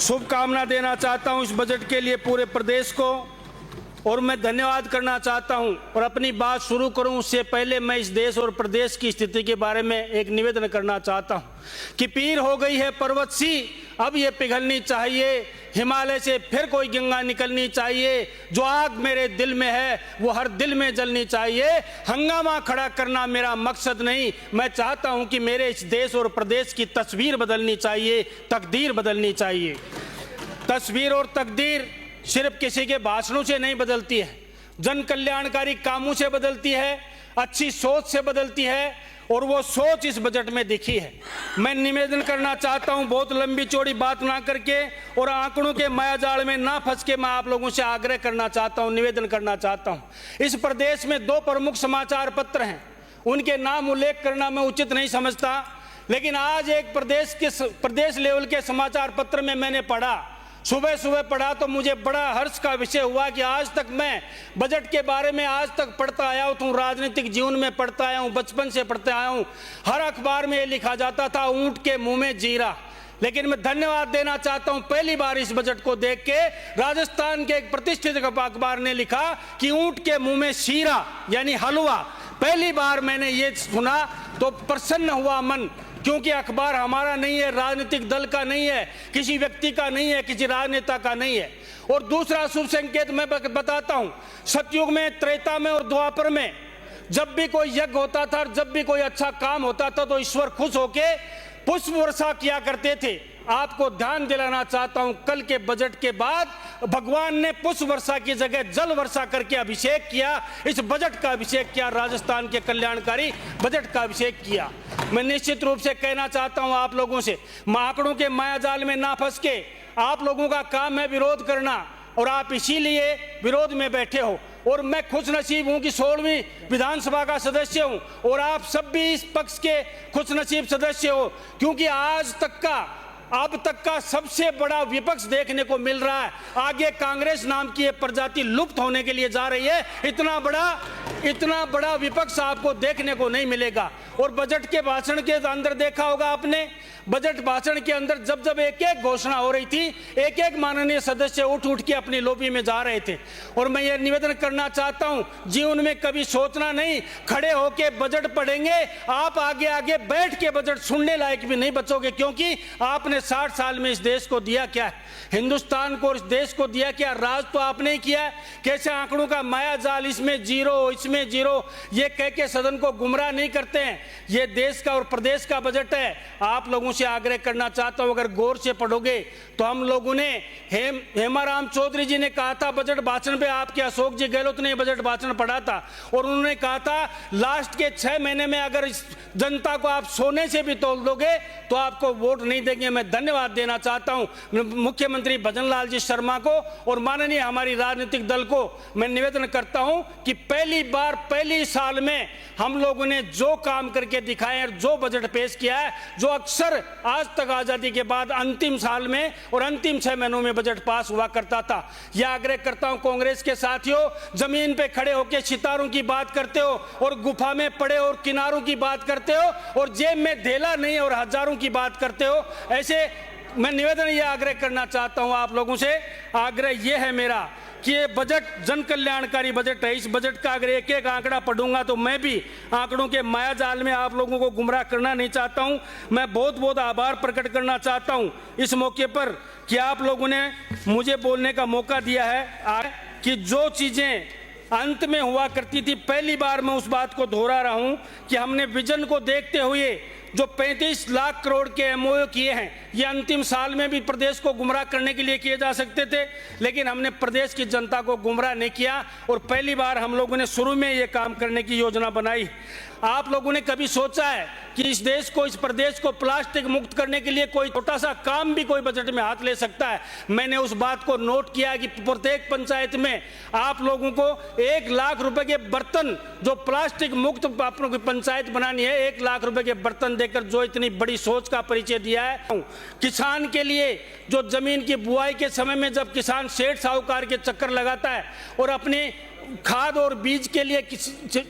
शुभकामना देना चाहता हूं इस बजट के लिए पूरे प्रदेश को, और मैं धन्यवाद करना चाहता हूं। और अपनी बात शुरू करूं उससे पहले मैं इस देश और प्रदेश की स्थिति के बारे में एक निवेदन करना चाहता हूं कि पीर हो गई है पर्वत सी, अब ये पिघलनी चाहिए, हिमालय से फिर कोई गंगा निकलनी चाहिए, जो आग मेरे दिल में है वो हर दिल में जलनी चाहिए। हंगामा खड़ा करना मेरा मकसद नहीं, मैं चाहता हूं कि मेरे इस देश और प्रदेश की तस्वीर बदलनी चाहिए, तकदीर बदलनी चाहिए। तस्वीर और तकदीर सिर्फ किसी के भाषणों से नहीं बदलती है, जन कल्याणकारी कामों से बदलती है, अच्छी सोच से बदलती है, और वो सोच इस बजट में दिखी है। मैं निवेदन करना चाहता हूं, बहुत लंबी चौड़ी बात ना करके और आंकड़ों के मायाजाल में ना फंस के मैं आप लोगों से आग्रह करना चाहता हूं, निवेदन करना चाहता हूं। इस प्रदेश में 2 प्रमुख समाचार पत्र हैं, उनके नाम उल्लेख करना मैं उचित नहीं समझता, लेकिन आज एक प्रदेश लेवल के समाचार पत्र में मैंने पढ़ा, सुबह सुबह पढ़ा तो मुझे बड़ा हर्ष का विषय हुआ कि आज तक मैं बजट के बारे में आज तक पढ़ता आया हूँ, राजनीतिक जीवन में पढ़ता आया हूँ, बचपन से पढ़ता आया हूँ, हर अखबार में ये लिखा जाता था ऊंट के मुंह में जीरा। लेकिन मैं धन्यवाद देना चाहता हूं, पहली बार इस बजट को देख के राजस्थान के एक प्रतिष्ठित अखबार ने लिखा कि ऊंट के मुंह में शीरा यानी हलवा। पहली बार मैंने ये सुना तो प्रसन्न हुआ मन, क्योंकि अखबार हमारा नहीं है, राजनीतिक दल का नहीं है, किसी व्यक्ति का नहीं है, किसी राजनेता का नहीं है। और दूसरा शुभ संकेत मैं बताता हूं, सतयुग में, त्रेता में और द्वापर में जब भी कोई यज्ञ होता था और जब भी कोई अच्छा काम होता था तो ईश्वर खुश होके पुष्प वर्षा किया करते थे। आपको ध्यान दिलाना चाहता हूं, कल के बजट के बाद भगवान ने पुष्प वर्षा की जगह जल वर्षा करके अभिषेक किया, इस बजट का अभिषेक किया, राजस्थान के कल्याणकारी बजट का अभिषेक किया। मैं निश्चित रूप से कहना चाहता हूं आप लोगों से, आंकड़ों के मायाजाल में ना फंस के, आप लोगों का काम है विरोध करना और आप इसीलिए विरोध में बैठे हो। और मैं खुश नसीब हूं कि 16वीं विधानसभा का सदस्य हूं और आप सब भी इस पक्ष के खुश नसीब सदस्य हो, क्योंकि आज तक का, अब तक का सबसे बड़ा विपक्ष देखने को मिल रहा है। आगे कांग्रेस नाम की एक प्रजाति लुप्त होने के लिए जा रही है, इतना बड़ा विपक्ष आपको देखने को नहीं मिलेगा। और बजट के भाषण के अंदर देखा होगा आपने, बजट भाषण के अंदर जब जब एक एक घोषणा हो रही थी, एक एक माननीय सदस्य उठ के अपनी लॉबी में जा रहे थे। और मैं ये निवेदन करना चाहता हूं, जीवन में कभी सोचना नहीं, खड़े होके बजट पढ़ेंगे, आप आगे आगे बैठ के बजट सुनने लायक भी नहीं बचोगे, क्योंकि आपने 60 साल में इस देश को दिया क्या है, हिंदुस्तान को, इस देश को दिया क्या, राज तो आपने ही किया है। कैसे आंकड़ों का माया जाल, इसमें जीरो, इसमें जीरो, ये कह के सदन को गुमराह नहीं करते हैं। ये देश का और प्रदेश का बजट है। आप लोगों से आग्रह करना चाहता हूं, अगर गौर से पढ़ोगे तो हम लोगों ने, हेमाराम चौधरी जी ने कहा था बजट भाषण पे, आपके अशोक जी गहलोत ने बजट भाषण पढ़ा था और उन्होंने कहा था लास्ट के 6 महीने में अगर इस जनता को आप सोने से भी तोल दोगे तो आपको वोट नहीं देंगे। मैं धन्यवाद देना चाहता हूं मुख्यमंत्री भजन लाल जी शर्मा को और माननीय हमारी राजनीतिक दल को। मैं निवेदन करता हूं कि पहली बार, पहली साल में हम लोगों ने जो काम करके दिखाए और जो बजट पेश किया है, जो अक्सर आज तक आजादी के बाद अंतिम साल में और अंतिम 6 महीनों में बजट पास हुआ करता था। यह आग्रह करता हूं कांग्रेस के साथियों, जमीन पे खड़े होकर सितारों की बात करते हो और गुफा में पड़े और किनारों की बात करते हो और जेब में धेला नहीं और हजारों की बात करते हो। ऐसे मैं निवेदन यह आग्रह करना चाहता हूं आप लोगों से, आग्रह यह है मेरा कि ये बजट जन कल्याणकारी बजट है। इस बजट का अगर एक एक आंकड़ा पढ़ूंगा तो मैं भी आंकड़ों के मायाजाल में आप लोगों को गुमराह करना नहीं चाहता हूं। मैं बहुत बहुत आभार प्रकट करना चाहता हूं इस मौके पर कि आप लोगों ने मुझे बोलने का मौका दिया है कि जो चीजें अंत में हुआ करती थी, पहली बार मैं उस बात को दोहरा रहा हूं कि हमने विजन को देखते हुए जो 35 लाख करोड़ के एमओयू किए हैं, ये अंतिम साल में भी प्रदेश को गुमराह करने के लिए किए जा सकते थे, लेकिन हमने प्रदेश की जनता को गुमराह नहीं किया और पहली बार हम लोगों ने शुरू में ये काम करने की योजना बनाई। आप लोगों ने कभी सोचा है कि इस देश को, इस प्रदेश को प्लास्टिक मुक्त करने के लिए कोई छोटा सा काम भी कोई बजट में हाथ ले सकता है? मैंने उस बात को नोट किया कि प्रत्येक पंचायत में आप लोगों को 1 लाख रुपए के बर्तन, जो प्लास्टिक मुक्त आपको की पंचायत बनानी है, 1 लाख रुपए के बर्तन देकर जो इतनी बड़ी सोच का परिचय दिया है। किसान के लिए जो जमीन की बुआई के समय में जब किसान सेठ साहूकार के चक्कर लगाता है और अपनी खाद और बीज के लिए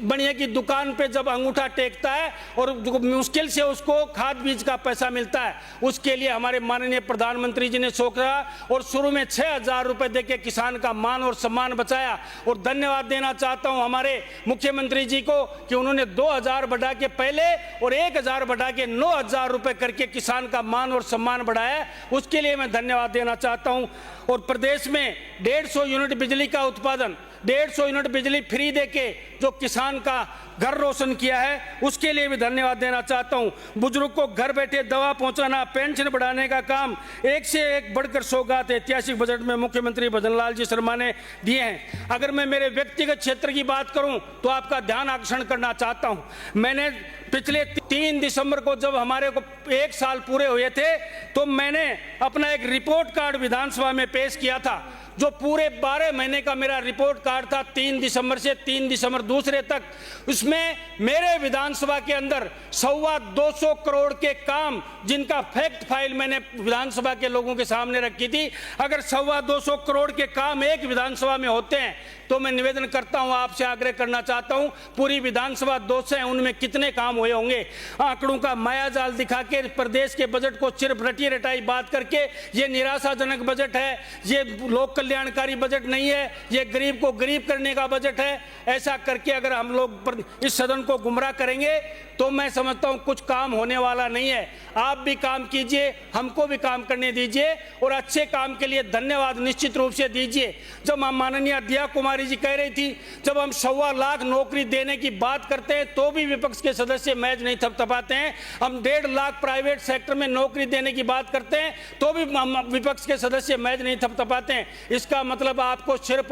बढ़िया की दुकान पे जब अंगूठा टेकता है और मुश्किल से उसको खाद बीज का पैसा मिलता है, उसके लिए हमारे माननीय प्रधानमंत्री जी ने सोचा और शुरू में 6,000 रुपए देके किसान का मान और सम्मान बचाया। और धन्यवाद देना चाहता हूं हमारे मुख्यमंत्री जी को कि उन्होंने 2,000 बढ़ा के पहले और 1,000 बढ़ा के 9,000 रुपए करके किसान का मान और सम्मान बढ़ाया, उसके लिए मैं धन्यवाद देना चाहता हूं। और प्रदेश में 150 यूनिट बिजली का उत्पादन, 150 यूनिट बिजली फ्री देके जो किसान का घर रोशन किया है, उसके लिए भी धन्यवाद देना चाहता हूं। बुजुर्ग को घर बैठे दवा पहुंचाना, पेंशन बढ़ाने का काम, एक से एक बढ़कर सौगात ऐतिहासिक बजट में मुख्यमंत्री भजनलाल जी शर्मा ने दिए हैं। अगर मैं मेरे व्यक्तिगत क्षेत्र की बात करूं तो आपका ध्यान आकर्षण करना चाहता हूं। मैंने पिछले 3 दिसंबर को जब हमारे को 1 साल पूरे हुए थे तो मैंने अपना एक रिपोर्ट कार्ड विधानसभा में पेश किया था, जो पूरे 12 महीने का मेरा रिपोर्ट कार्ड था 3 दिसंबर से 3 दिसंबर दूसरे तक। उसमें मेरे विधानसभा के अंदर 225 करोड़ के काम, जिनका फैक्ट फाइल मैंने विधानसभा के लोगों के सामने रखी थी, अगर 225 करोड़ के काम एक विधानसभा में होते हैं तो मैं निवेदन करता हूं, आपसे आग्रह करना चाहता हूं, पूरी विधानसभा 200 है, उनमें कितने काम हुए होंगे। आंकड़ों का मायाजाल दिखा के प्रदेश के बजट को सिर्फ रटी रटाई बात करके ये निराशाजनक बजट है, ये लोक कल्याणकारी बजट नहीं है, ये गरीब को गरीब करने का बजट है, ऐसा करके अगर हम लोग इस सदन को गुमराह करेंगे तो मैं समझता हूं कुछ काम होने वाला नहीं है। आप भी काम कीजिए, हमको भी काम करने दीजिए और अच्छे काम के लिए धन्यवाद निश्चित रूप से दीजिए। जब हम माननीय दिया कुमारी जी कह रही थी, जब हम 1.25 लाख नौकरी देने की बात करते हैं तो भी विपक्ष के सदस्य मैच नहीं थपथपाते हैं, हम 1.5 लाख प्राइवेट सेक्टर में नौकरी देने की बात करते हैं तो भी विपक्ष के सदस्य मैच नहीं थपथपाते हैं। इसका मतलब आपको सिर्फ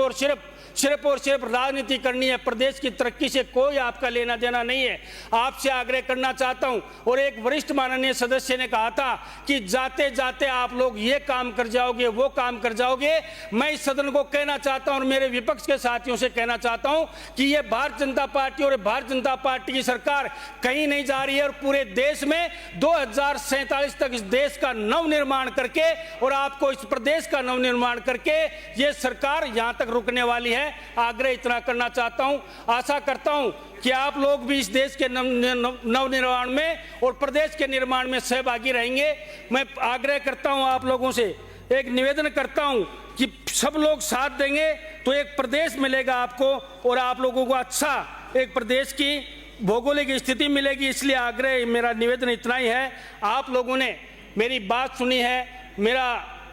और सिर्फ राजनीति करनी है, प्रदेश की तरक्की से कोई आपका लेना देना नहीं है। आपसे आग्रह करना चाहता हूं, और एक वरिष्ठ माननीय सदस्य ने कहा था कि जाते जाते आप लोग ये काम कर जाओगे, वो काम कर जाओगे। मैं इस सदन को कहना चाहता हूं और मेरे विपक्ष के साथियों से कहना चाहता हूं कि ये भारतीय जनता पार्टी और भारतीय जनता पार्टी की सरकार कहीं नहीं जा रही है और पूरे देश में 2047 तक इस देश का नवनिर्माण करके और आपको इस प्रदेश का नवनिर्माण करके ये सरकार यहां तक रुकने वाली है। आग्रह इतना करना चाहता हूं, आशा करता हूं कि आप लोग भी इस देश के नवनिर्माण में और प्रदेश के निर्माण में सहभागी रहेंगे। मैं आग्रह करता हूं, आप लोगों से एक निवेदन करता हूं कि सब लोग साथ देंगे तो एक प्रदेश मिलेगा आपको और आप लोगों को अच्छा एक प्रदेश की भौगोलिक स्थिति मिलेगी। इसलिए आग्रह, मेरा निवेदन इतना ही है। आप लोगों ने मेरी बात सुनी है, मेरा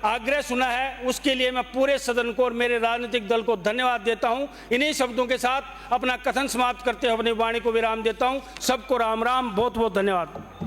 आग्रह सुना है, उसके लिए मैं पूरे सदन को और मेरे राजनीतिक दल को धन्यवाद देता हूं। इन्हीं शब्दों के साथ अपना कथन समाप्त करते हुए अपनी वाणी को विराम देता हूं। सबको राम राम, बहुत बहुत धन्यवाद।